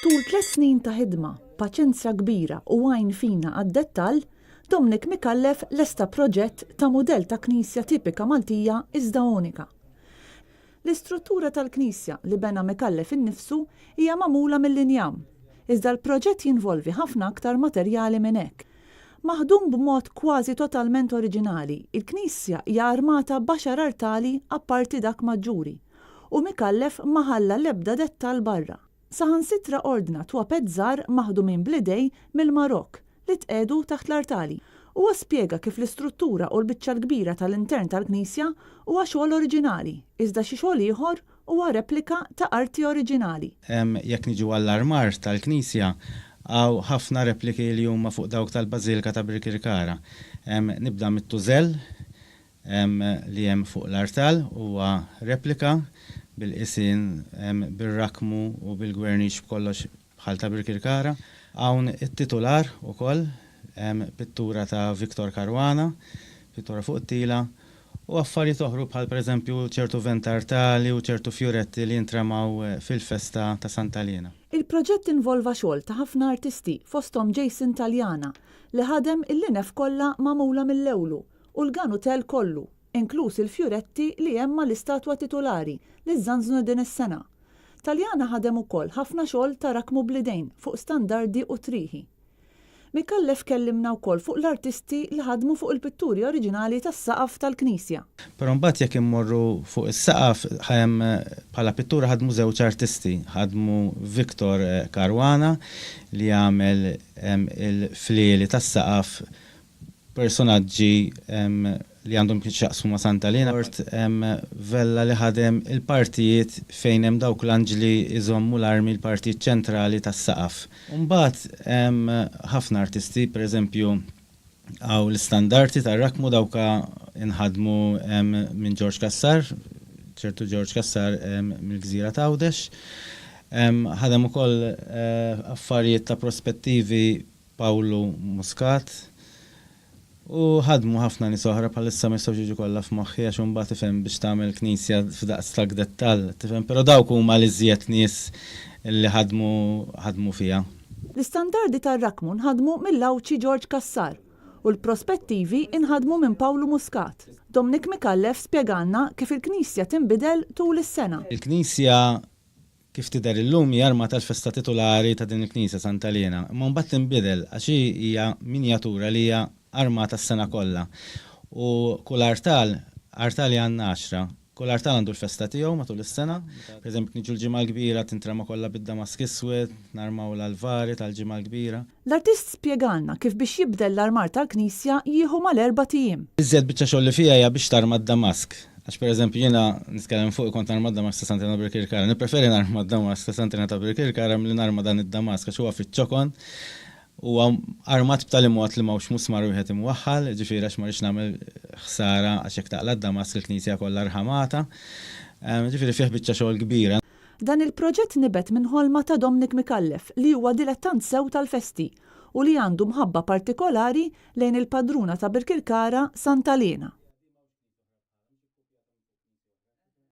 Tul 3 snin ta' ħidma, paċenzja kbira u għajn fina għad-dettall, Dominic mikallef lesta proġett ta' mudell ta' Knisja tipika Maltija iżda unika. L-istruttura tal-Knisja li bena mikallef innifsu hija magħmula mill-linjam, iżda l-proġett jinvolvi ħafna aktar materjali minn hekk. Maħdum b'mod kważi totalment oriġinali, il-Knisja hija armata b'10 artali apparti dak maġġuri u mikallef maħalla l-ebda dettall barra. Saħansitra ordna twaped żgħar maħdumin bl-idej mill-Marokk li tqedu taħt l-artali. Huwa spjega kif l-istruttura u l-biċċa l-kbira tal-intern tal-Knisja huwa xogħol oriġinali, iżda xi xogħol ieħor huwa replika ta' arti oriġinali. Jekk niġu għall-armar tal-Knisja, għaw ħafna repliki li huma fuq dawk tal-Bażilika ta' Birkirkara. Nibda mit-tużell li hemm fuq l-artal huwa replika bil-qisin, bil-rakmu u bil-gwernix b'kollox bħal ta' Birkirkara. Hawn it-titular ukoll, pittura ta' Viktor Karwana, pittura fuq it-tila, u affarijiet oħra bħal pereżempju ċertu vent artali u ċertu fjuretti li jintremaw fil-festa ta' Santa Liena. Il-proġett involva xogħol ta' ħafna artisti fosthom Jason Taljana li ħadem il-linef kollha magħmula mill-ewlu u l-ganutel kollu, inkluż il-fjuretti li hemm l-istatwa titolari li żżanżnu din is-sena. Taljana ħadem ukoll ħafna xogħol ta' rakmu blidejn fuq standardi u triħi. Mikallef kellimna wkoll fuq l-artisti li ħadmu fuq il-pitturi oriġinali tas-saqaf tal-Knisja. Però mbagħad jekk immorru fuq is-saqaf bħala pittura ħadmu żewġ artisti, ħadmu Viktor Karwana li jagħmel il-flieli tas-saqaf personaġġi li għandhom xaqsmu ma' Santa Liena. Vella li ħadem il-partijiet fejn hemm dawk l-anġli iżommu l-armi l-partijiet ċentrali tas-saqaf. Mbagħad ħafna artisti, pereżempju għaw l-istandarti tar-rakmu dawka inħadmu minn George Kassar, ċertu George Kassar mill-Gżira ta' Għawdex. Ħadem ukoll affarijiet ta' prospettivi Pawlu Muscat. U ħadmu ħafna nies oħra bħalissa ma jistgħux jiġu kollha f'moħħi għax imbagħad tifhem biex tagħmel Knisja f'daqs ta' dettall, tifhem, però dawk huma l-iżjed nies li ħadmu fiha. L-istandardi tar-rakmu nħadmu mill-awċi George Kassar u l-prospettivi inħadmu minn Pawlu Muscat. Dominic Mikallef spjegalna kif il-Knisja tinbidel tul is-sena. Il-Knisja kif tidher illum hija arma tal-festa titolari ta' din il-Knisja Santa Liena, imma mbagħad tinbidel għax hija minjatura li hija arma tas-sena kollha. U kull artali għandna 10. Kull artal għandu l-festa tiegħu matul is-sena. Pereżempju niġu l-ġimgħa l-kbira tintrema kollha bid-damask iswed, narmaw l-alvari tal-ġimgħa l-kbira. L-artist spjegalna kif biex jibdel l-armar tal-Knisja jieħu mal-4 tiem. Iżjed biċċa xogħol li fiha hija biex tarma d-damask. Għax pereżempju jiena nitkellem fuq kont narma d-damask ta' Santa Liena Birkirkara. Nippreferi narma d-damask ta' Santa Liena ta' Birkirkara milli narma dan id-damask għax huwa fiċ-ċokon. U armat b'tali mod li mawx musmar wieħed imwaħħal, ġifieri għax ma rridx nagħmel ħsara għax jekk taqla d-damask il-Knisja kollha rħamata. Ġifieri fih biċċa xogħol kbira. Dan il-proġett nibet minn ħolma ta' Dominic Mikallef li huwa dilettant sew tal-festi u li għandu mħabba partikolari lejn il-padruna ta' Birkirkara Santa Liena.